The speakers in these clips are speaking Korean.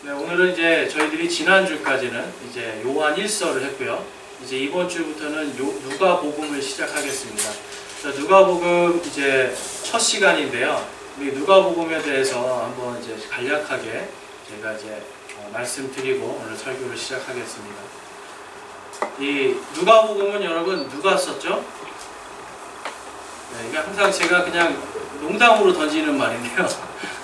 네, 오늘은 이제 저희들이 지난주까지는 이제 요한 1서를 했고요. 이제 이번 주부터는 누가복음을 시작하겠습니다. 누가복음 이제 첫 시간인데요. 우리 누가복음에 대해서 한번 이제 간략하게 제가 이제 말씀드리고 오늘 설교를 시작하겠습니다. 이 누가복음은 여러분 누가 썼죠? 네, 이게 항상 제가 그냥 농담으로 던지는 말인데요.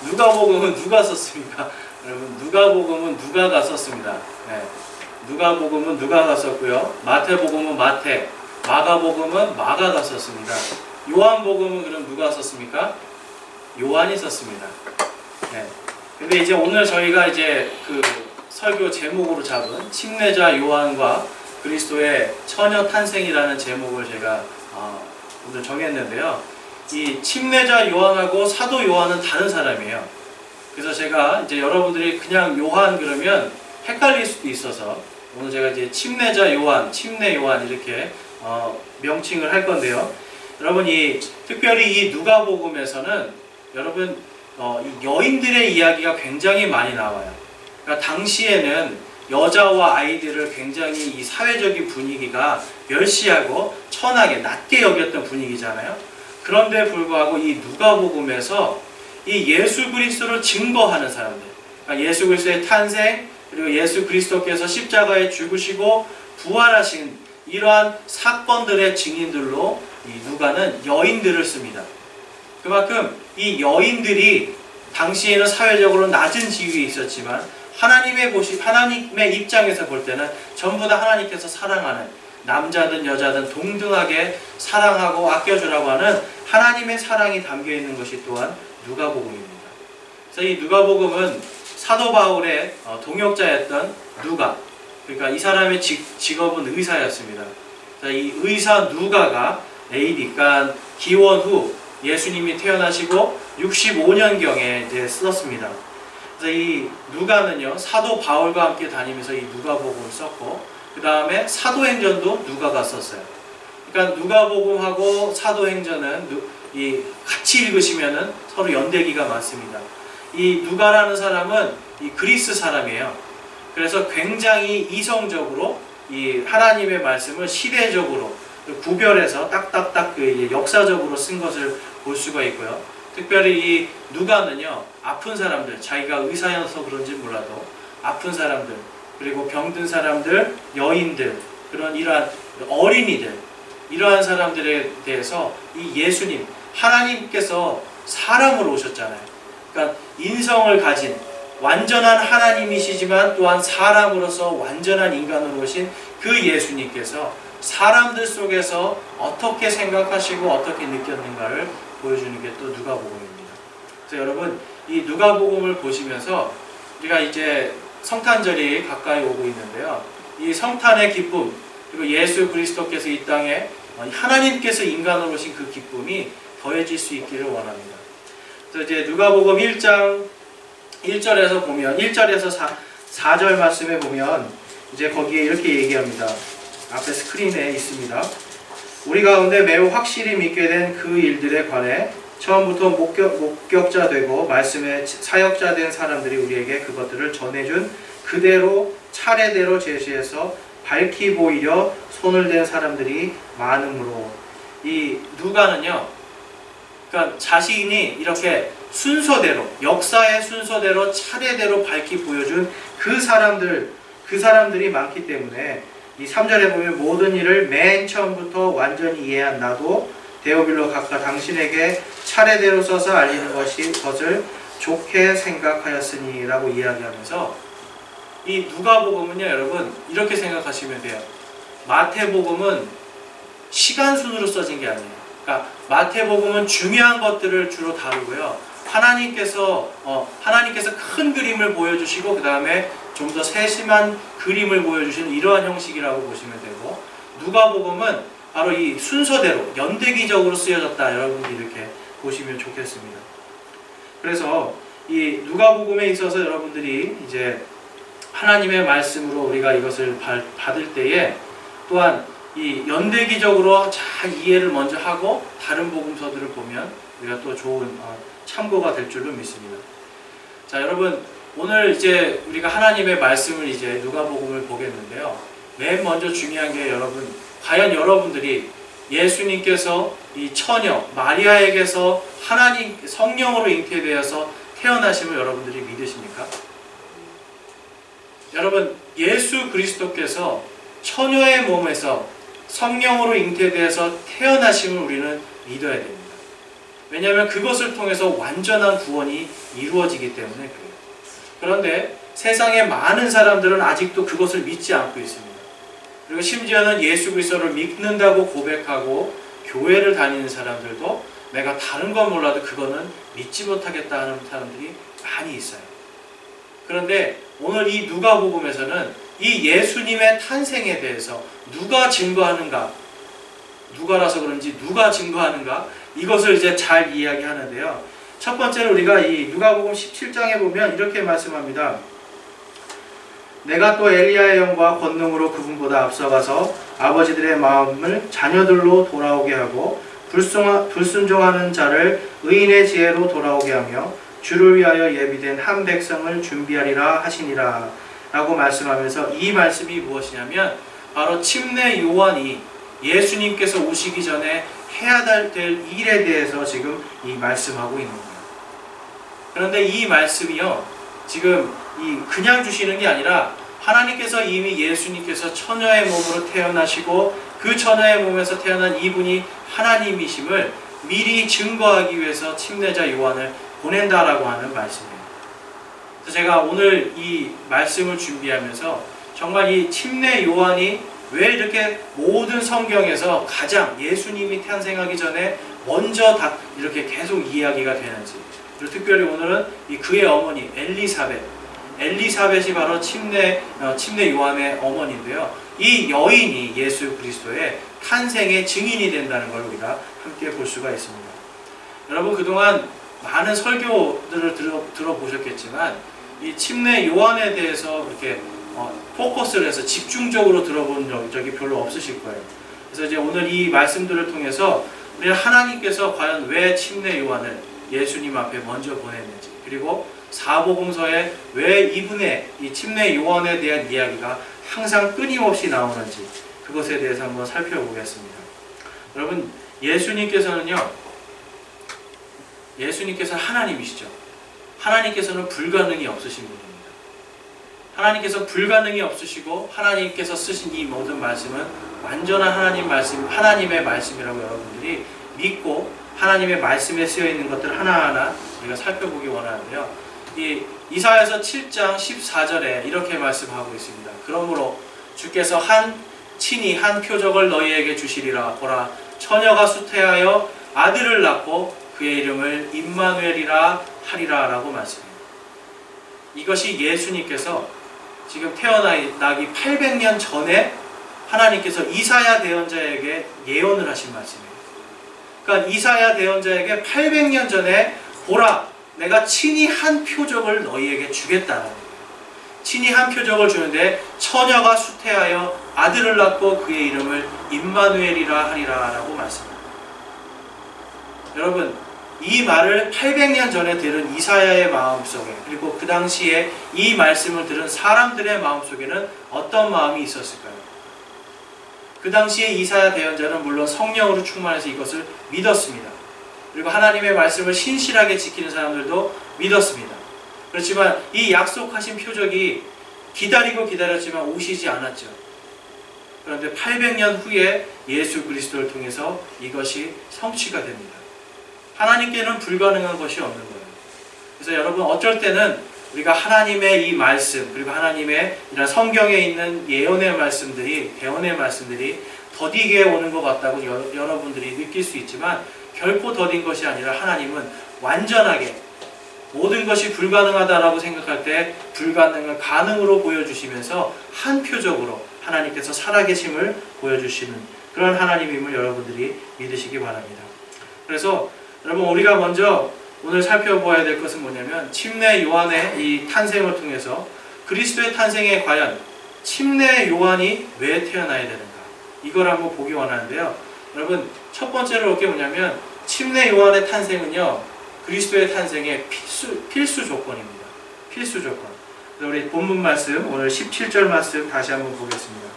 누가복음은 누가 썼습니까? 여러분, 누가복음은 누가가 썼습니다. 네. 누가복음은 누가가 썼고요. 마태복음은 마태, 마가복음은 마가가 썼습니다. 요한복음은 그럼 누가 썼습니까? 요한이 썼습니다. 네. 근데 이제 오늘 저희가 이제 그 설교 제목으로 잡은 침례자 요한과 그리스도의 처녀 탄생이라는 제목을 제가 오늘 정했는데요. 이 침례자 요한하고 사도 요한은 다른 사람이에요. 그래서 제가 이제 여러분들이 그냥 요한 그러면 헷갈릴 수도 있어서 오늘 제가 이제 침례자 요한, 침례 요한 이렇게 명칭을 할 건데요. 여러분 특별히 이 누가복음에서는 여러분 이 여인들의 이야기가 굉장히 많이 나와요. 그러니까 당시에는 여자와 아이들을 굉장히 이 사회적인 분위기가 멸시하고 천하게 낮게 여겼던 분위기잖아요. 그런데 불구하고 이 누가복음에서 이 예수 그리스도를 증거하는 사람들, 그러니까 예수 그리스도의 탄생, 그리고 예수 그리스도께서 십자가에 죽으시고 부활하신 이러한 사건들의 증인들로 이 누가는 여인들을 씁니다. 그만큼 이 여인들이 당시에는 사회적으로 낮은 지위에 있었지만 하나님의 입장에서 볼 때는 전부 다 하나님께서 사랑하는 남자든 여자든 동등하게 사랑하고 아껴주라고 하는 하나님의 사랑이 담겨 있는 것이 또한 누가복음입니다. 그래서 이 누가복음은 사도 바울의 동역자였던 누가, 그러니까 이 사람의 직업은 의사였습니다. 이 의사 누가가 AD, 그러니까 기원 후 예수님이 태어나시고 65년경에 이제 썼습니다. 그래서 이 누가는요 사도 바울과 함께 다니면서 이 누가복음을 썼고 그 다음에 사도행전도 누가가 썼어요. 그러니까 누가복음하고 사도행전은 같이 읽으시면은 서로 연대기가 많습니다. 이 누가라는 사람은 이 그리스 사람이에요. 그래서 굉장히 이성적으로 이 하나님의 말씀을 시대적으로 구별해서 딱딱딱 역사적으로 쓴 것을 볼 수가 있고요. 특별히 이 누가는요 아픈 사람들, 자기가 의사여서 그런지 몰라도 아픈 사람들, 그리고 병든 사람들, 여인들, 그런 이러한 어린이들, 이러한 사람들에 대해서 이 예수님, 하나님께서 사람으로 오셨잖아요. 그러니까 인성을 가진 완전한 하나님이시지만 또한 사람으로서 완전한 인간으로 오신 그 예수님께서 사람들 속에서 어떻게 생각하시고 어떻게 느꼈는가를 보여주는 게 또 누가복음입니다. 그래서 여러분 이 누가복음을 보시면서 우리가 이제 성탄절이 가까이 오고 있는데요. 이 성탄의 기쁨, 그리고 예수 그리스도께서 이 땅에 하나님께서 인간으로 오신 그 기쁨이 더해질 수 있기를 원합니다. 그래서 이제 누가복음 1장 1절에서 보면 1절에서 4절 말씀에 보면 이제 거기에 이렇게 얘기합니다. 앞에 스크린에 있습니다. 우리 가운데 매우 확실히 믿게 된 그 일들에 관해 처음부터 목격자 되고 말씀의 사역자 된 사람들이 우리에게 그것들을 전해준 그대로 차례대로 제시해서 밝히 보이려 손을 댄 사람들이 많으므로 이 누가는요, 그러니까 자신이 이렇게 순서대로 역사의 순서대로 차례대로 밝히 보여준 그 사람들이 많기 때문에 이 3절에 보면 모든 일을 맨 처음부터 완전히 이해한 나도 데오빌로 각각 당신에게 차례대로 써서 알리는 것을 좋게 생각하였으니 라고 이야기하면서 이 누가복음은요 여러분 이렇게 생각하시면 돼요. 마태복음은 시간순으로 써진 게 아니에요. 그러니까 마태복음은 중요한 것들을 주로 다루고요. 하나님께서 큰 그림을 보여주시고 그 다음에 좀 더 세심한 그림을 보여주시는 이러한 형식이라고 보시면 되고, 누가복음은 바로 이 순서대로 연대기적으로 쓰여졌다, 여러분들이 이렇게 보시면 좋겠습니다. 그래서 이 누가복음에 있어서 여러분들이 이제 하나님의 말씀으로 우리가 이것을 받을 때에 또한 이 연대기적으로 잘 이해를 먼저 하고 다른 복음서들을 보면 우리가 또 좋은 참고가 될 줄로 믿습니다. 자, 여러분 오늘 이제 우리가 하나님의 말씀을 이제 누가복음을 보겠는데요. 맨 먼저 중요한 게 여러분, 과연 여러분들이 예수님께서 이 처녀 마리아에게서 하나님 성령으로 잉태되어서 태어나심을 여러분들이 믿으십니까? 여러분, 예수 그리스도께서 처녀의 몸에서 성령으로 잉태되어서 태어나심을 우리는 믿어야 됩니다. 왜냐하면 그것을 통해서 완전한 구원이 이루어지기 때문에 그래요. 그런데 세상의 많은 사람들은 아직도 그것을 믿지 않고 있습니다. 그리고 심지어는 예수 그리스도를 믿는다고 고백하고 교회를 다니는 사람들도 내가 다른 건 몰라도 그거는 믿지 못하겠다 하는 사람들이 많이 있어요. 그런데 오늘 이 누가복음에서는 이 예수님의 탄생에 대해서 누가 증거하는가, 누가라서 그런지 누가 증거하는가, 이것을 이제 잘 이야기하는데요. 첫 번째로 우리가 이 누가복음 17장에 보면 이렇게 말씀합니다. 내가 또 엘리야의 영과 권능으로 그분보다 앞서가서 아버지들의 마음을 자녀들로 돌아오게 하고 불순종하는 자를 의인의 지혜로 돌아오게 하며 주를 위하여 예비된 한 백성을 준비하리라 하시니라 라고 말씀하면서, 이 말씀이 무엇이냐면 바로 침례 요한이 예수님께서 오시기 전에 해야 될 일에 대해서 지금 이 말씀하고 있는 거예요. 그런데 이 말씀이요, 지금 그냥 주시는 게 아니라 하나님께서 이미 예수님께서 처녀의 몸으로 태어나시고 그 처녀의 몸에서 태어난 이분이 하나님이심을 미리 증거하기 위해서 침례자 요한을 보낸다라고 하는 말씀이에요. 그래서 제가 오늘 이 말씀을 준비하면서 정말 이 침례 요한이 왜 이렇게 모든 성경에서 가장 예수님이 탄생하기 전에 먼저 다 이렇게 계속 이야기가 되는지, 그리고 특별히 오늘은 그의 어머니 엘리사벳이 바로 침례 요한의 어머니인데요. 이 여인이 예수 그리스도의 탄생의 증인이 된다는 걸 우리가 함께 볼 수가 있습니다. 여러분, 그동안 많은 설교들을 들어보셨겠지만 이 침례 요한에 대해서 이렇게 포커스를 해서 집중적으로 들어본 적이 별로 없으실 거예요. 그래서 이제 오늘 이 말씀들을 통해서 우리 하나님께서 과연 왜 침례 요한을 예수님 앞에 먼저 보냈는지, 그리고 사복음서에 왜 이분의 이 침례 요한에 대한 이야기가 항상 끊임없이 나오는지, 그것에 대해서 한번 살펴보겠습니다. 여러분, 예수님께서 하나님이시죠. 하나님께서는 불가능이 없으신 분입니다. 하나님께서 불가능이 없으시고 하나님께서 쓰신 이 모든 말씀은 완전한 하나님의 말씀이라고 여러분들이 믿고 하나님의 말씀에 쓰여 있는 것들 하나하나 우리가 살펴보기 원하는데요. 이사야서 7장 14절에 이렇게 말씀하고 있습니다. 그러므로 주께서 친히 한 표적을 너희에게 주시리라. 보라, 처녀가 수태하여 아들을 낳고 그의 이름을 임마누엘이라 하리라 라고 말씀합니다. 이것이 예수님께서 지금 태어나기 800년 전에 하나님께서 이사야 대언자에게 예언을 하신 말씀이에요. 그러니까 이사야 대언자에게 800년 전에 보라, 내가 친히 한 표적을 너희에게 주겠다라는 거예요. 친히 한 표적을 주는데 처녀가 수태하여 아들을 낳고 그의 이름을 임마누엘이라 하리라 라고 말씀합니다. 여러분, 이 말을 800년 전에 들은 이사야의 마음속에, 그리고 그 당시에 이 말씀을 들은 사람들의 마음속에는 어떤 마음이 있었을까요? 그 당시에 이사야 대언자는 물론 성령으로 충만해서 이것을 믿었습니다. 그리고 하나님의 말씀을 신실하게 지키는 사람들도 믿었습니다. 그렇지만 이 약속하신 표적이 기다렸지만 오시지 않았죠. 그런데 800년 후에 예수 그리스도를 통해서 이것이 성취가 됩니다. 하나님께는 불가능한 것이 없는 거예요. 그래서 여러분, 어쩔 때는 우리가 하나님의 이 말씀, 그리고 하나님의 이런 성경에 있는 예언의 말씀들이, 대언의 말씀들이 더디게 오는 것 같다고 여러분들이 느낄 수 있지만 결코 더딘 것이 아니라 하나님은 완전하게 모든 것이 불가능하다라고 생각할 때 불가능을 가능으로 보여주시면서 한 표적으로 하나님께서 살아계심을 보여주시는 그런 하나님임을 여러분들이 믿으시기 바랍니다. 그래서 여러분, 우리가 먼저 오늘 살펴보아야 될 것은 뭐냐면 침례 요한의 이 탄생을 통해서 그리스도의 탄생에 과연 침례 요한이 왜 태어나야 되는가, 이걸 한번 보기 원하는데요. 여러분, 첫 번째로 이게 뭐냐면 침례 요한의 탄생은요, 그리스도의 탄생의 필수 조건입니다. 필수 조건. 우리 본문 말씀 오늘 17절 말씀 다시 한번 보겠습니다.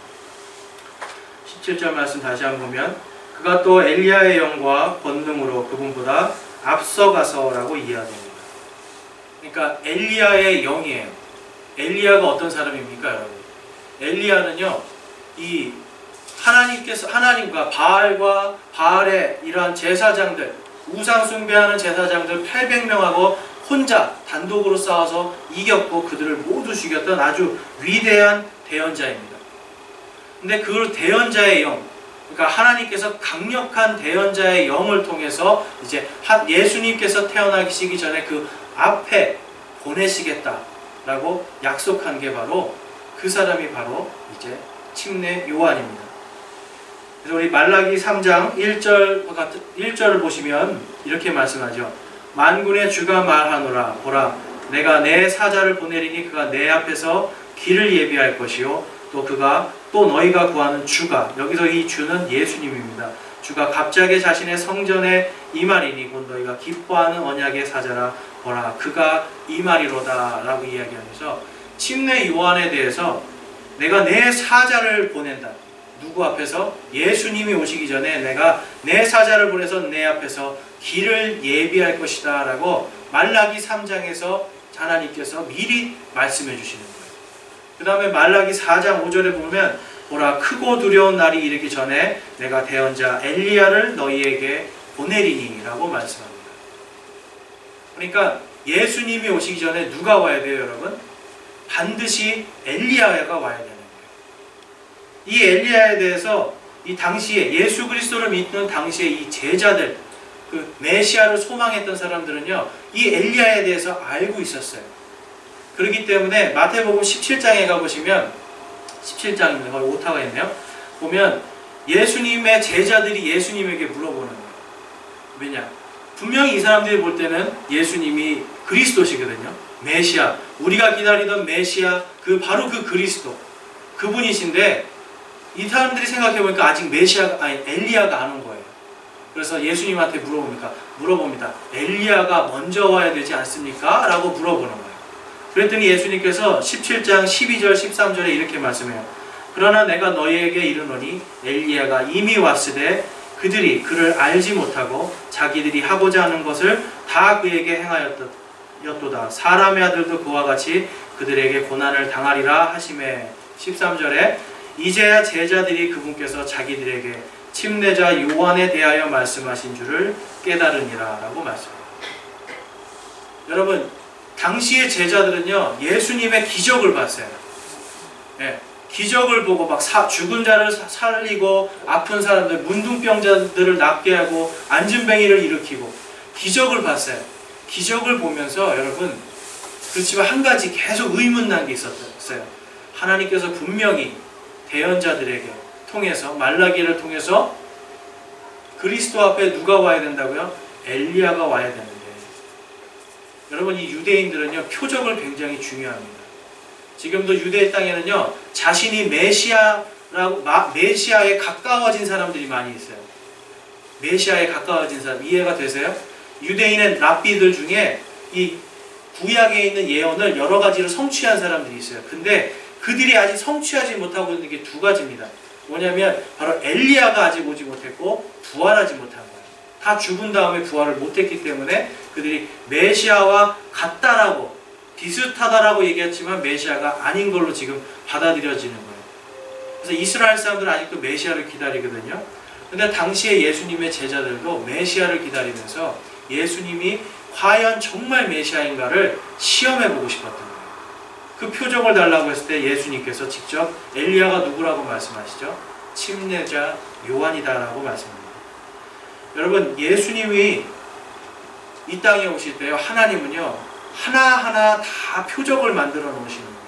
17절 말씀 다시 한번 보면 그가 또 엘리야의 영과 권능으로 그분보다 앞서가서라고 이해합니다. 그러니까 엘리야의 영이에요. 엘리야가 어떤 사람입니까, 여러분? 엘리야는요, 이 하나님과 바알의 이러한 제사장들, 우상 숭배하는 제사장들 800명하고 혼자 단독으로 싸워서 이겼고 그들을 모두 죽였던 아주 위대한 대언자입니다. 근데 그 대언자의 영, 그러니까 하나님께서 강력한 대언자의 영을 통해서 이제 예수님께서 태어나시기 전에 그 앞에 보내시겠다라고 약속한 게 바로 그 사람이 바로 이제 침례 요한입니다. 그래서 우리 말라기 3장 1절을 보시면 이렇게 말씀하죠. 만군의 주가 말하노라 보라 내가 내 사자를 보내리니 그가 내 앞에서 길을 예비할 것이요 또 그가 또 너희가 구하는 주가 여기서 이 주는 예수님입니다. 주가 갑자기 자신의 성전에 임하리니 곧 너희가 기뻐하는 언약의 사자라 보라 그가 임하리로다 라고 이야기하면서 침례 요한에 대해서 내가 내 사자를 보낸다. 누구 앞에서? 예수님이 오시기 전에 내가 내 사자를 보내서 내 앞에서 길을 예비할 것이다 라고 말라기 3장에서 하나님께서 미리 말씀해 주시는 거예요. 그 다음에 말라기 4장 5절에 보면 보라 크고 두려운 날이 이르기 전에 내가 대언자 엘리야를 너희에게 보내리니 라고 말씀합니다. 그러니까 예수님이 오시기 전에 누가 와야 돼요, 여러분? 반드시 엘리야가 와야 되는 거예요. 이 엘리야에 대해서 이 당시에 예수 그리스도를 믿는 당시에 이 제자들, 그 메시아를 소망했던 사람들은요, 이 엘리야에 대해서 알고 있었어요. 그렇기 때문에 마태복음 17장에 가보시면 17장입니다. 거기 오타가 있네요. 보면 예수님의 제자들이 예수님에게 물어보는 거예요. 왜냐? 분명히 이 사람들이 볼 때는 예수님이 그리스도시거든요. 메시아, 우리가 기다리던 메시아, 바로 그 그리스도, 그분이신데 이 사람들이 생각해보니까 아직 엘리야가 안 온 거예요. 그래서 예수님한테 물어봅니다. 엘리야가 먼저 와야 되지 않습니까? 라고 물어보는 거예요. 그랬더니 예수님께서 17장 12절 13절에 이렇게 말씀해요. 그러나 내가 너희에게 이르노니 엘리야가 이미 왔으되 그들이 그를 알지 못하고 자기들이 하고자 하는 것을 다 그에게 행하였도다. 사람의 아들도 그와 같이 그들에게 고난을 당하리라 하시매 13절에 이제야 제자들이 그분께서 자기들에게 침례자 요한에 대하여 말씀하신 줄을 깨달으니라 라고 말씀합니다. 여러분 당시의 제자들은요 예수님의 기적을 봤어요. 네, 기적을 보고 막 죽은 자를 살리고 아픈 사람들 문둥병자들을 낫게 하고 안진뱅이를 일으키고 기적을 봤어요. 기적을 보면서 여러분 그렇지만 한 가지 계속 의문난 게 있었어요. 하나님께서 분명히 대언자들에게 통해서 말라기를 통해서 그리스도 앞에 누가 와야 된다고요? 엘리야가 와야 되는데 여러분 이 유대인들은요 표적을 굉장히 중요합니다. 지금도 유대 땅에는요 자신이 메시아에 가까워진 사람들이 많이 있어요. 메시아에 가까워진 사람 이해가 되세요? 유대인의 랍비들 중에 이 구약에 있는 예언을 여러 가지로 성취한 사람들이 있어요. 근데 그들이 아직 성취하지 못하고 있는 게 두 가지입니다. 뭐냐면 바로 엘리야가 아직 오지 못했고 부활하지 못한 거예요. 다 죽은 다음에 부활을 못했기 때문에 그들이 메시아와 같다라고 비슷하다라고 얘기했지만 메시아가 아닌 걸로 지금 받아들여지는 거예요. 그래서 이스라엘 사람들은 아직도 메시아를 기다리거든요. 근데 당시에 예수님의 제자들도 메시아를 기다리면서 예수님이 과연 정말 메시아인가를 시험해보고 싶었던 거예요. 그 표적을 달라고 했을 때 예수님께서 직접 엘리야가 누구라고 말씀하시죠? 침례자 요한이다라고 말씀합니다. 여러분 예수님이 이 땅에 오실 때요 하나님은요 하나하나 다 표적을 만들어 놓으시는 거예요.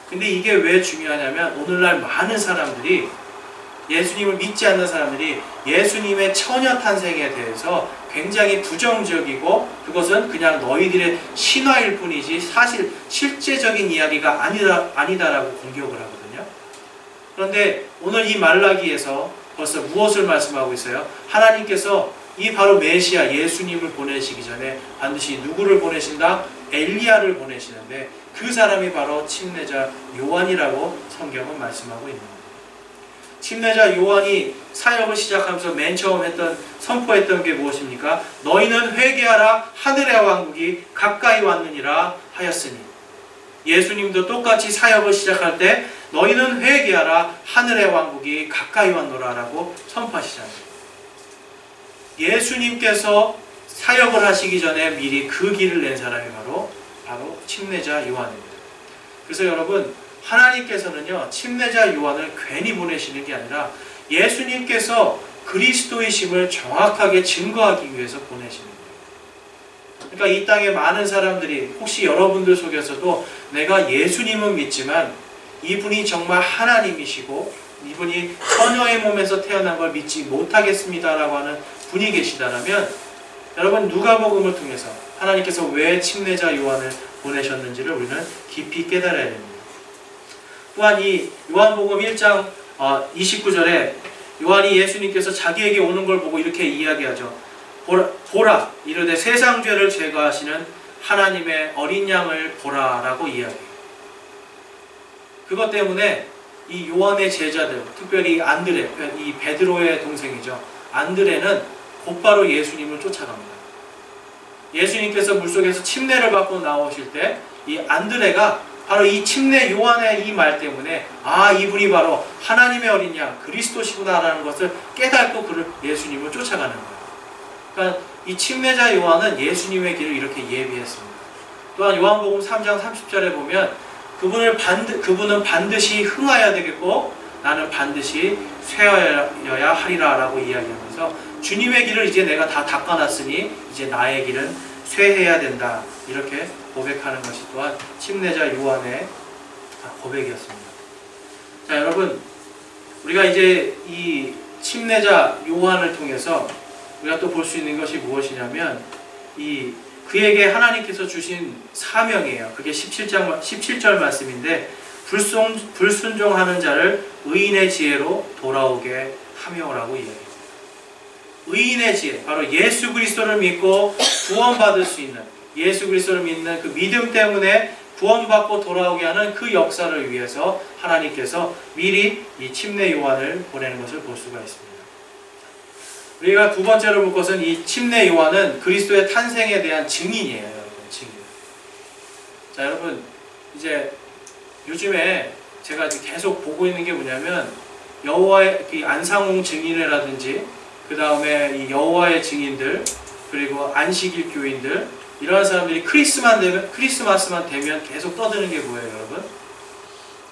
근데 이게 왜 중요하냐면 오늘날 많은 사람들이 예수님을 믿지 않는 사람들이 예수님의 처녀 탄생에 대해서 굉장히 부정적이고 그것은 그냥 너희들의 신화일 뿐이지 사실 실제적인 이야기가 아니다라고 공격을 하거든요. 그런데 오늘 이 말라기에서 벌써 무엇을 말씀하고 있어요? 하나님께서 이 바로 메시아 예수님을 보내시기 전에 반드시 누구를 보내신다? 엘리야를 보내시는데 그 사람이 바로 침례자 요한이라고 성경은 말씀하고 있는 거예요. 침례자 요한이 사역을 시작하면서 맨 처음 선포했던 게 무엇입니까? 너희는 회개하라, 하늘의 왕국이 가까이 왔느니라 하였으니, 예수님도 똑같이 사역을 시작할 때 너희는 회개하라, 하늘의 왕국이 가까이 왔노라 라고 선포하시잖아요. 예수님께서 사역을 하시기 전에 미리 그 길을 낸 사람이 바로 침례자 요한입니다. 그래서 여러분, 하나님께서는요, 침례자 요한을 괜히 보내시는 게 아니라 예수님께서 그리스도이심을 정확하게 증거하기 위해서 보내시는 거예요. 그러니까 이 땅에 많은 사람들이, 혹시 여러분들 속에서도 내가 예수님은 믿지만 이분이 정말 하나님이시고 이분이 처녀의 몸에서 태어난 걸 믿지 못하겠습니다라고 하는 분이 계시다면, 여러분, 누가복음을 통해서 하나님께서 왜 침례자 요한을 보내셨는지를 우리는 깊이 깨달아야 됩니다. 또한 이 요한복음 1장 29절에 요한이 예수님께서 자기에게 오는 걸 보고 이렇게 이야기하죠. 보라, 이르되 세상 죄를 제거하시는 하나님의 어린 양을 보라 라고 이야기해요. 그것 때문에 이 요한의 제자들, 특별히 안드레, 이 베드로의 동생이죠. 안드레는 곧바로 예수님을 쫓아갑니다. 예수님께서 물속에서 침례를 받고 나오실 때 이 안드레가 바로 이 침례 요한의 이 말 때문에 이분이 바로 하나님의 어린 양 그리스도시구나라는 것을 깨닫고 예수님을 쫓아가는 거예요. 그러니까 이 침례자 요한은 예수님의 길을 이렇게 예비했습니다. 또한 요한복음 3장 30절에 보면 그분은 반드시 흥하여야 되겠고 나는 반드시 쇠하여야 하리라 라고 이야기하면서 주님의 길을 이제 내가 다 닦아놨으니 이제 나의 길은 쇠해야 된다, 이렇게 고백하는 것이 또한 침례자 요한의 고백이었습니다. 자, 여러분, 우리가 이제 이 침례자 요한을 통해서 우리가 또 볼 수 있는 것이 무엇이냐면 그에게 하나님께서 주신 사명이에요. 그게 17절 말씀인데, 불순종하는 자를 의인의 지혜로 돌아오게 하며라고 이야기합니다. 의인의 지혜, 바로 예수 그리스도를 믿고 구원받을 수 있는, 예수 그리스도를 믿는 그 믿음 때문에 구원받고 돌아오게 하는 그 역사를 위해서 하나님께서 미리 이 침례 요한을 보내는 것을 볼 수가 있습니다. 우리가 두 번째로 볼 것은 이 침례 요한은 그리스도의 탄생에 대한 증인이에요. 여러분, 증인. 자, 여러분, 이제 요즘에 제가 계속 보고 있는 게 뭐냐면, 여호와의 안상홍 증인회라든지 그 다음에 이 여호와의 증인들, 그리고 안식일 교인들, 이러한 사람들이 크리스마스만 되면 계속 떠드는 게 뭐예요, 여러분?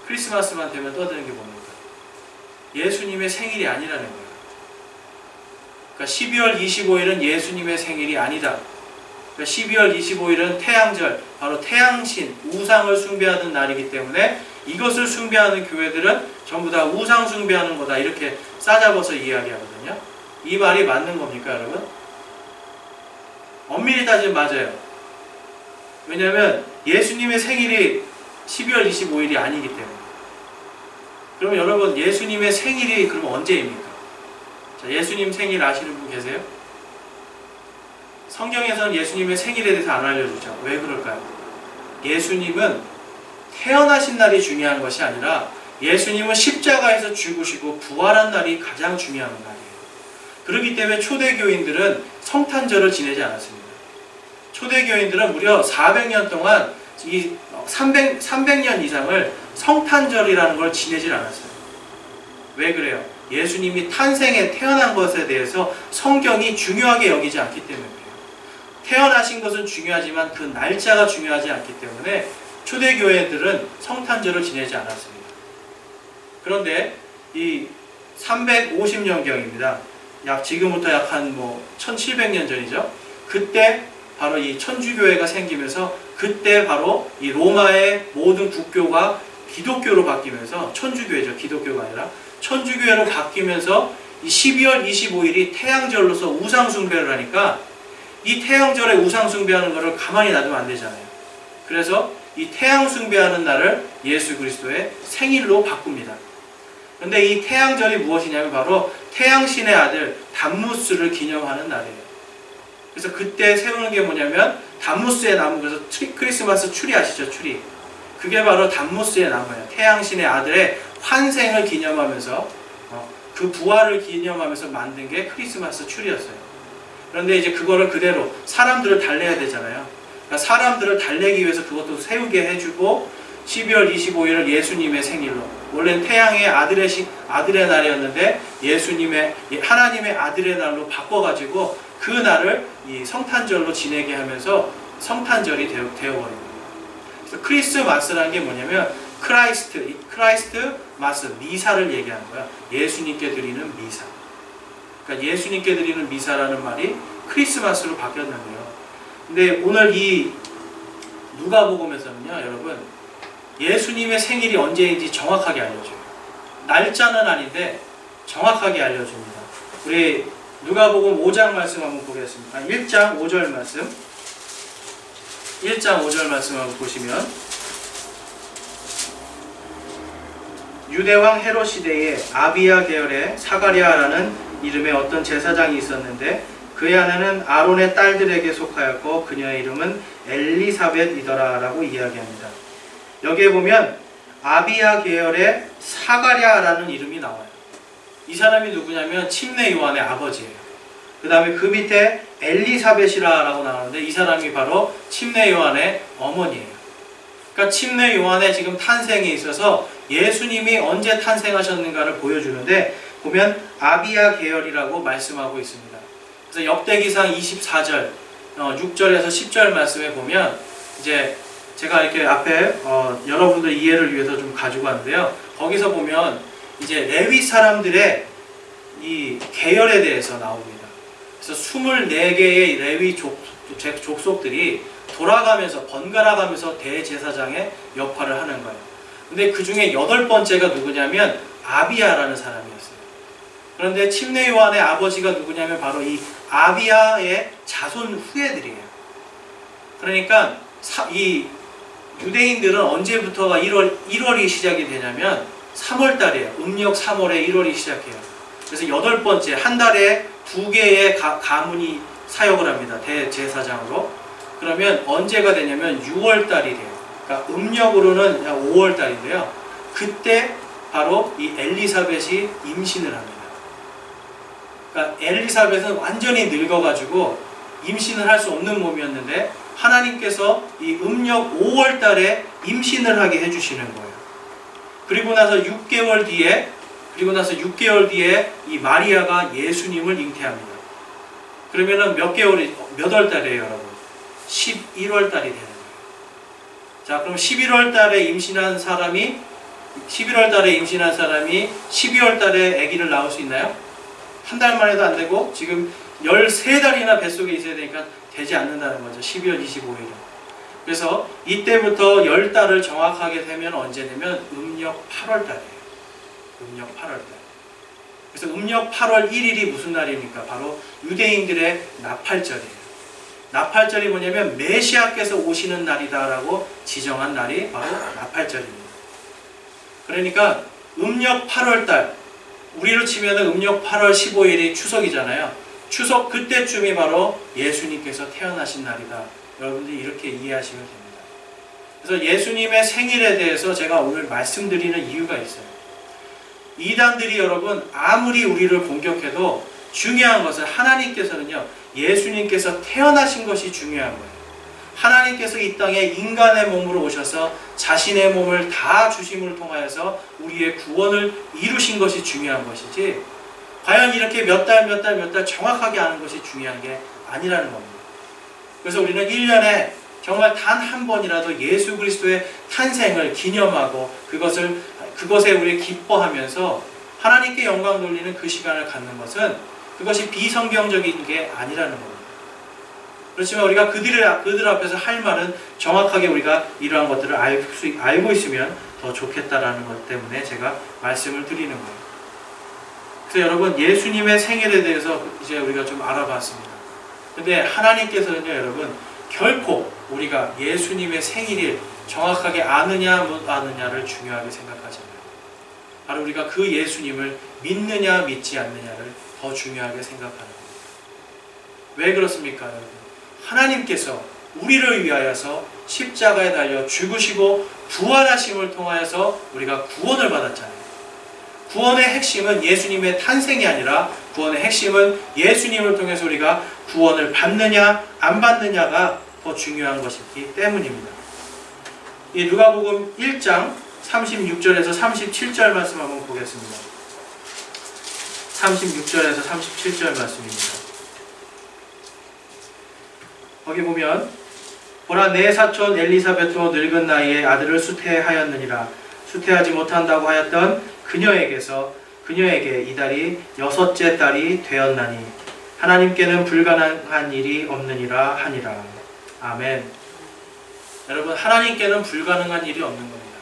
크리스마스만 되면 떠드는 게 뭡니까? 예수님의 생일이 아니라는 거예요. 그러니까 12월 25일은 예수님의 생일이 아니다. 그러니까 12월 25일은 태양절, 바로 태양신, 우상을 숭배하는 날이기 때문에 이것을 숭배하는 교회들은 전부 다 우상 숭배하는 거다, 이렇게 싸잡아서 이야기하거든요. 이 말이 맞는 겁니까, 여러분? 엄밀히 따지면 맞아요. 왜냐하면 예수님의 생일이 12월 25일이 아니기 때문에. 그러면 여러분, 예수님의 생일이 그럼 언제입니까? 자, 예수님 생일 아시는 분 계세요? 성경에서는 예수님의 생일에 대해서 안 알려주죠. 왜 그럴까요? 예수님은 태어나신 날이 중요한 것이 아니라 예수님은 십자가에서 죽으시고 부활한 날이 가장 중요한 날이에요. 그렇기 때문에 초대교인들은 성탄절을 지내지 않았습니다. 초대교인들은 무려 400년 동안 이 300년 이상을 성탄절이라는 걸 지내질 않았어요. 왜 그래요? 예수님이 태어난 것에 대해서 성경이 중요하게 여기지 않기 때문에 그래요. 태어나신 것은 중요하지만 그 날짜가 중요하지 않기 때문에 초대교회들은 성탄절을 지내지 않았습니다. 그런데 이 350년경입니다. 지금부터 약 한 1700년 전이죠. 그때 바로 이 천주교회가 생기면서, 그때 바로 이 로마의 모든 국교가 기독교로 바뀌면서, 천주교회죠, 기독교가 아니라 천주교회로 바뀌면서 이 12월 25일이 태양절로서 우상숭배를 하니까 이 태양절에 우상숭배하는 것을 가만히 놔두면 안 되잖아요. 그래서 이 태양숭배하는 날을 예수 그리스도의 생일로 바꿉니다. 그런데 이 태양절이 무엇이냐면 바로 태양신의 아들 담무스를 기념하는 날이에요. 그래서 그때 세우는 게 뭐냐면 담무스의 나무, 그래서 크리스마스 추리 아시죠? 추리. 그게 바로 담무스의 나무예요. 태양신의 아들의 환생을 기념하면서 그 부활을 기념하면서 만든 게 크리스마스 추리였어요. 그런데 이제 그거를 그대로 사람들을 달래야 되잖아요. 그러니까 사람들을 달래기 위해서 그것도 세우게 해주고 12월 25일을 예수님의 생일로, 원래는 태양의 아들의 날이었는데 하나님의 아들의 날로 바꿔가지고 그 날을 이 성탄절로 지내게 하면서 성탄절이 되어버립니다. 그래서 크리스마스라는 게 뭐냐면 크라이스트 마스, 미사를 얘기하는 거야. 예수님께 드리는 미사. 그러니까 예수님께 드리는 미사라는 말이 크리스마스로 바뀌었는데요. 근데 오늘 이 누가복음에서는요, 여러분, 예수님의 생일이 언제인지 정확하게 알려줘요. 날짜는 아닌데 정확하게 알려줍니다. 우리 누가복음 5장 말씀 한번 보겠습니다. 1장 5절 말씀. 1장 5절 말씀 한번 보시면, 유대왕 헤롯 시대에 아비야 계열의 사가랴라는 이름의 어떤 제사장이 있었는데 그의 아내는 아론의 딸들에게 속하였고 그녀의 이름은 엘리사벳이더라 라고 이야기합니다. 여기에 보면 아비야 계열의 사가랴라는 이름이 나와요. 이 사람이 누구냐면 침례 요한의 아버지예요. 그 다음에 그 밑에 엘리사벳이라고 나오는데 이 사람이 바로 침례 요한의 어머니예요. 그러니까 침례 요한의 지금 탄생에 있어서 예수님이 언제 탄생하셨는가를 보여주는데 보면 아비야 계열이라고 말씀하고 있습니다. 그래서 역대기상 24절 6절에서 10절 말씀에 보면 이제 제가 이렇게 앞에 여러분들 이해를 위해서 좀 가지고 왔는데요. 거기서 보면 이제 레위 사람들의 이 계열에 대해서 나옵니다. 그래서 24개의 레위 족속들이 돌아가면서 번갈아 가면서 대제사장의 역할을 하는 거예요. 근데 그 중에 8번째가 누구냐면 아비야라는 사람이었어요. 그런데 침례 요한의 아버지가 누구냐면 바로 이 아비야의 자손 후예들이에요. 그러니까 이 유대인들은 언제부터가 1월이 시작이 되냐면 3월달이에요. 음력 3월에 1월이 시작해요. 그래서 8번째, 한 달에 2개의 가문이 사역을 합니다. 대제사장으로. 그러면 언제가 되냐면 6월달이 돼요. 그러니까 음력으로는 5월달인데요. 그때 바로 이 엘리사벳이 임신을 합니다. 그러니까 엘리사벳은 완전히 늙어가지고 임신을 할 수 없는 몸이었는데 하나님께서 이 음력 5월달에 임신을 하게 해주시는 거예요. 그리고 나서 6개월 뒤에 이 마리아가 예수님을 잉태합니다. 그러면은 몇 월달이에요, 여러분? 11월 달이 되는 거예요. 자, 그럼 11월 달에 임신한 사람이 12월 달에 아기를 낳을 수 있나요? 한 달만 해도 안 되고 지금 13달이나 뱃속에 있어야 되니까 되지 않는다는 거죠. 12월 25일은. 그래서 이때부터 10달을 정확하게 되면 언제 되면 음력 8월 달이에요. 음력 8월 달. 그래서 음력 8월 1일이 무슨 날입니까? 바로 유대인들의 나팔절이에요. 나팔절이 뭐냐면 메시아께서 오시는 날이다라고 지정한 날이 바로 나팔절입니다. 그러니까 음력 8월달, 우리로 치면 음력 8월 15일이 추석이잖아요. 추석 그때쯤이 바로 예수님께서 태어나신 날이다. 여러분들이 이렇게 이해하시면 됩니다. 그래서 예수님의 생일에 대해서 제가 오늘 말씀드리는 이유가 있어요. 이단들이 여러분 아무리 우리를 공격해도 중요한 것은 하나님께서는요, 예수님께서 태어나신 것이 중요한 거예요. 하나님께서 이 땅에 인간의 몸으로 오셔서 자신의 몸을 다 주심을 통하여서 우리의 구원을 이루신 것이 중요한 것이지, 과연 이렇게 몇 달 정확하게 아는 것이 중요한 게 아니라는 겁니다. 그래서 우리는 1년에 정말 단 한 번이라도 예수 그리스도의 탄생을 기념하고 그것에 우리 기뻐하면서 하나님께 영광 돌리는 그 시간을 갖는 것은 그것이 비성경적인 게 아니라는 겁니다. 그렇지만 우리가 그들 앞에서 할 말은 정확하게 우리가 이러한 것들을 알고 있으면 더 좋겠다라는 것 때문에 제가 말씀을 드리는 거예요. 그래서 여러분, 예수님의 생일에 대해서 이제 우리가 좀 알아봤습니다. 근데 하나님께서는요, 여러분, 결코 우리가 예수님의 생일을 정확하게 아느냐 못 아느냐를 중요하게 생각하지 않아요. 바로 우리가 그 예수님을 믿느냐 믿지 않느냐를 더 중요하게 생각하는 겁니다. 왜 그렇습니까, 여러분? 하나님께서 우리를 위하여서 십자가에 달려 죽으시고 부활하심을 통하여서 우리가 구원을 받았잖아요. 구원의 핵심은 예수님의 탄생이 아니라 구원의 핵심은 예수님을 통해서 우리가 구원을 받느냐 안 받느냐가 더 중요한 것이기 때문입니다. 이 누가복음 1장 36절에서 37절 말씀 한번 보겠습니다. 36절에서 37절 말씀입니다. 거기 보면 보라 내 사촌 엘리사벳도 늙은 나이에 아들을 수태하였느니라. 수태하지 못한다고 하였던 그녀에게 이달이 6째 딸이 되었나니 하나님께는 불가능한 일이 없느니라 하니라. 아멘. 여러분, 하나님께는 불가능한 일이 없는 겁니다.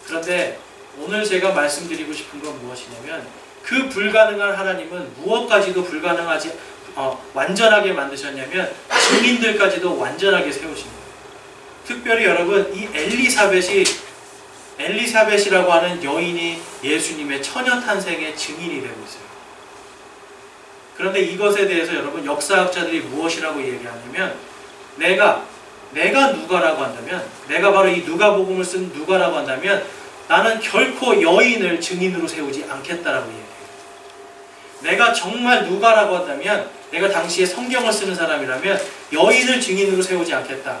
그런데 오늘 제가 말씀드리고 싶은 건 무엇이냐면 그 불가능한 하나님은 무엇까지도 불가능하지 완전하게 만드셨냐면 증인들까지도 완전하게 세우신 거예요. 특별히 여러분, 이 엘리사벳이라고 하는 여인이 예수님의 처녀 탄생의 증인이 되고 있어요. 그런데 이것에 대해서 여러분 역사학자들이 무엇이라고 얘기하냐면 내가 누가라고 한다면, 내가 바로 이 누가복음을 쓴 누가라고 한다면 나는 결코 여인을 증인으로 세우지 않겠다라고 얘기해요. 내가 정말 누가라고 한다면, 내가 당시에 성경을 쓰는 사람이라면 여인을 증인으로 세우지 않겠다.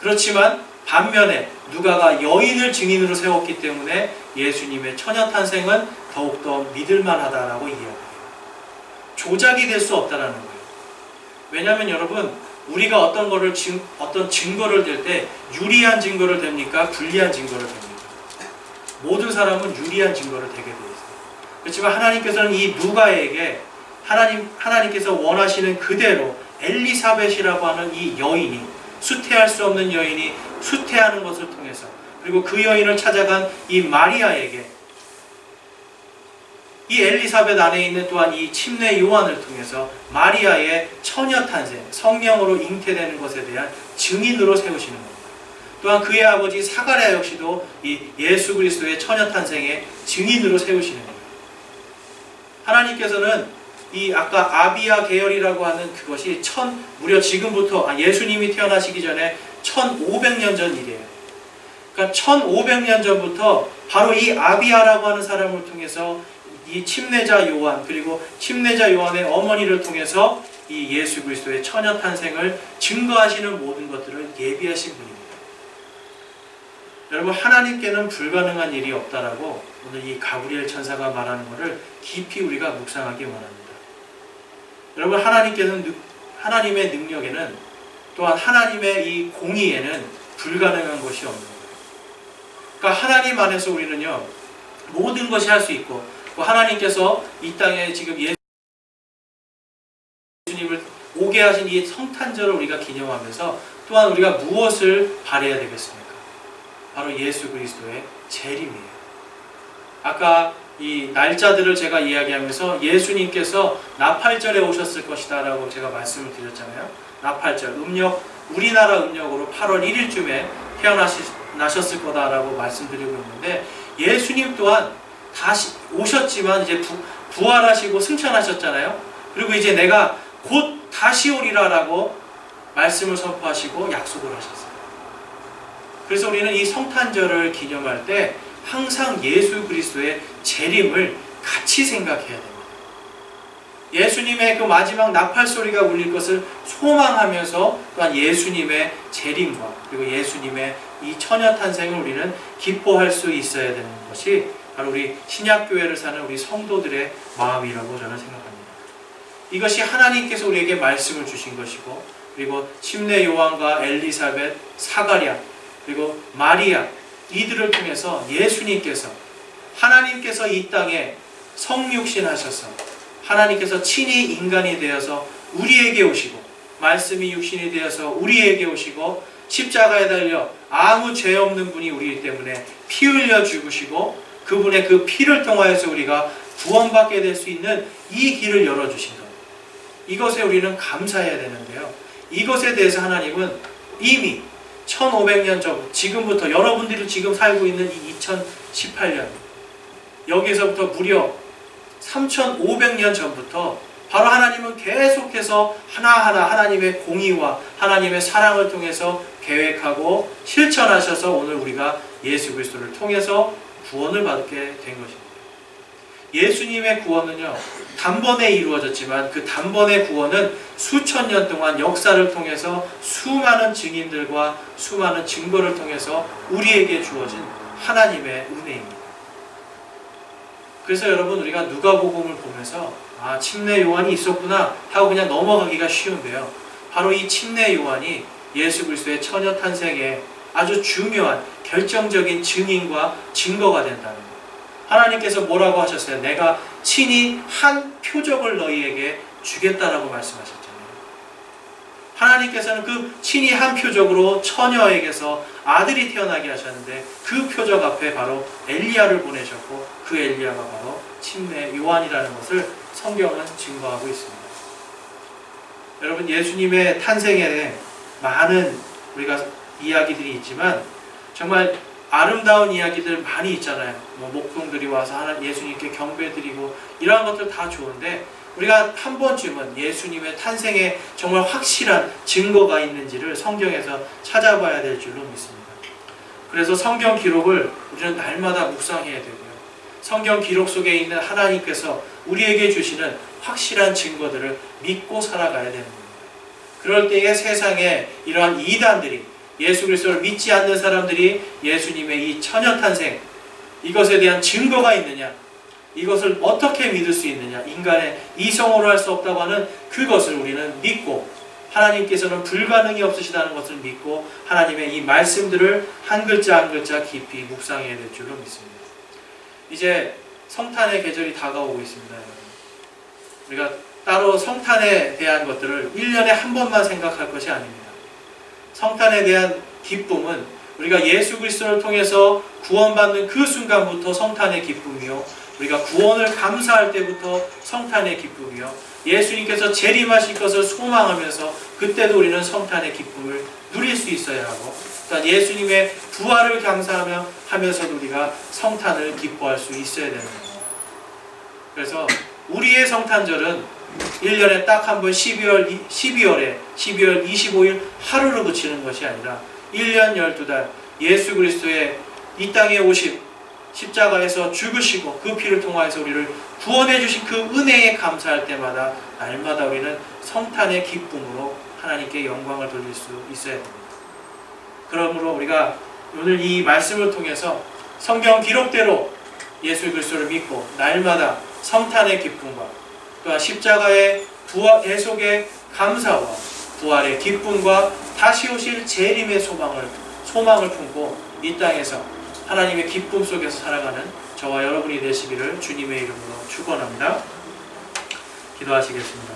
그렇지만 반면에 누가가 여인을 증인으로 세웠기 때문에 예수님의 처녀 탄생은 더욱더 믿을만하다라고 이야기해요. 조작이 될 수 없다라는 거예요. 왜냐하면 여러분, 우리가 어떤 증거를 댈 때 유리한 증거를 댑니까? 불리한 증거를 댑니까? 모든 사람은 유리한 증거를 대게 되어 있어요. 그렇지만 하나님께서는 이 누가에게 하나님께서 원하시는 그대로 엘리사벳이라고 하는 이 여인이, 수태할 수 없는 여인이 수태하는 것을 통해서, 그리고 그 여인을 찾아간 이 마리아에게 이 엘리사벳 안에 있는 또한 이 침례 요한을 통해서 마리아의 처녀 탄생, 성령으로 잉태되는 것에 대한 증인으로 세우시는 겁니다. 또한 그의 아버지 사가랴 역시도 이 예수 그리스도의 처녀 탄생의 증인으로 세우시는 겁니다. 하나님께서는 이 아까 아비야 계열이라고 하는 그것이 무려 지금부터 예수님이 태어나시기 전에 1500년 전 일이에요. 그러니까 1500년 전부터 바로 이 아비야라고 하는 사람을 통해서 이 침례자 요한, 그리고 침례자 요한의 어머니를 통해서 이 예수 그리스도의 처녀 탄생을 증거하시는 모든 것들을 예비하신 분입니다. 여러분, 하나님께는 불가능한 일이 없다라고 오늘 이 가브리엘 천사가 말하는 것을 깊이 우리가 묵상하기 원합니다. 여러분, 하나님의 능력에는, 또한 하나님의 이 공의에는 불가능한 것이 없는 거예요. 그러니까 하나님 안에서 우리는요, 모든 것이 할 수 있고, 하나님께서 이 땅에 지금 예수님을 오게 하신 이 성탄절을 우리가 기념하면서 또한 우리가 무엇을 바라야 되겠습니까? 바로 예수 그리스도의 재림이에요. 아까 이 날짜들을 제가 이야기하면서 예수님께서 나팔절에 오셨을 것이다 라고 제가 말씀을 드렸잖아요. 나팔절, 우리나라 음력으로 8월 1일쯤에 태어나셨을 거다라고 말씀드리고 있는데, 예수님 또한 다시 오셨지만 이제 부활하시고 승천하셨잖아요. 그리고 이제 내가 곧 다시 오리라라고 말씀을 선포하시고 약속을 하셨어요. 그래서 우리는 이 성탄절을 기념할 때 항상 예수 그리스도의 재림을 같이 생각해야 됩니다. 예수님의 그 마지막 나팔 소리가 울릴 것을 소망하면서 또한 예수님의 재림과 그리고 예수님의 이 처녀 탄생을 우리는 기뻐할 수 있어야 되는 것이 바로 우리 신약교회를 사는 우리 성도들의 마음이라고 저는 생각합니다. 이것이 하나님께서 우리에게 말씀을 주신 것이고, 그리고 침례 요한과 엘리사벳, 사가랴, 그리고 마리아, 이들을 통해서 예수님께서, 하나님께서 이 땅에 성육신 하셔서 하나님께서 친히 인간이 되어서 우리에게 오시고, 말씀이 육신이 되어서 우리에게 오시고, 십자가에 달려 아무 죄 없는 분이 우리 때문에 피 흘려 죽으시고, 그분의 그 피를 통하여서 우리가 구원받게 될 수 있는 이 길을 열어주신 것, 이것에 우리는 감사해야 되는데요. 이것에 대해서 하나님은 이미 1500년 전, 지금부터 여러분들이 지금 살고 있는 이 2018년, 여기서부터 무려 3,500년 전부터 바로 하나님은 계속해서 하나하나 하나님의 공의와 하나님의 사랑을 통해서 계획하고 실천하셔서 오늘 우리가 예수 그리스도를 통해서 구원을 받게 된 것입니다. 예수님의 구원은요, 단번에 이루어졌지만 그 단번의 구원은 수천 년 동안 역사를 통해서 수많은 증인들과 수많은 증거를 통해서 우리에게 주어진 하나님의 은혜입니다. 그래서 여러분, 우리가 누가복음을 보면서 침례 요한이 있었구나 하고 그냥 넘어가기가 쉬운데요. 바로 이 침례 요한이 예수 그리스도의 처녀 탄생에 아주 중요한 결정적인 증인과 증거가 된다는 것. 하나님께서 뭐라고 하셨어요? 내가 친히 한 표적을 너희에게 주겠다라고 말씀하셨잖아요. 하나님께서는 그 친히 한 표적으로 처녀에게서 아들이 태어나게 하셨는데 그 표적 앞에 바로 엘리야를 보내셨고 그 엘리야가 바로 침례 요한이라는 것을 성경은 증거하고 있습니다. 여러분, 예수님의 탄생에 많은 우리가 이야기들이 있지만 정말 아름다운 이야기들 많이 있잖아요. 목동들이 와서 예수님께 경배드리고 이러한 것들 다 좋은데 우리가 한 번쯤은 예수님의 탄생에 정말 확실한 증거가 있는지를 성경에서 찾아봐야 될 줄로 믿습니다. 그래서 성경 기록을 우리는 날마다 묵상해야 되고요. 성경 기록 속에 있는 하나님께서 우리에게 주시는 확실한 증거들을 믿고 살아가야 되는 겁니다. 그럴 때에 세상에 이러한 이단들이 예수 그리스도를 믿지 않는 사람들이 예수님의 이 처녀 탄생 이것에 대한 증거가 있느냐, 이것을 어떻게 믿을 수 있느냐, 인간의 이성으로 할 수 없다고 하는 그것을 우리는 믿고 하나님께서는 불가능이 없으시다는 것을 믿고 하나님의 이 말씀들을 한 글자 한 글자 깊이 묵상해야 될 줄로 믿습니다. 이제 성탄의 계절이 다가오고 있습니다. 여러분. 우리가 따로 성탄에 대한 것들을 1년에 한 번만 생각할 것이 아닙니다. 성탄에 대한 기쁨은 우리가 예수 그리스도를 통해서 구원받는 그 순간부터 성탄의 기쁨이요, 우리가 구원을 감사할 때부터 성탄의 기쁨이요, 예수님께서 재림하실 것을 소망하면서 그때도 우리는 성탄의 기쁨을 누릴 수 있어야 하고, 또한 예수님의 부활을 감사하면서도 우리가 성탄을 기뻐할 수 있어야 되는 겁니다. 그래서 우리의 성탄절은 1년에 딱 한 번 12월 25일 하루를 붙이는 것이 아니라 1년 12달 예수 그리스도의 이 땅에 오심, 십자가에서 죽으시고 그 피를 통하여서 우리를 구원해 주신 그 은혜에 감사할 때마다 날마다 우리는 성탄의 기쁨으로 하나님께 영광을 돌릴 수 있어야 됩니다. 그러므로 우리가 오늘 이 말씀을 통해서 성경 기록대로 예수 그리스도를 믿고 날마다 성탄의 기쁨과 또한 십자가의 부활 대속의 감사와 부활의 기쁨과 다시 오실 재림의 소망을 품고 이 땅에서 하나님의 기쁨 속에서 살아가는 저와 여러분이 되시기를 주님의 이름으로 축원합니다. 기도하시겠습니다.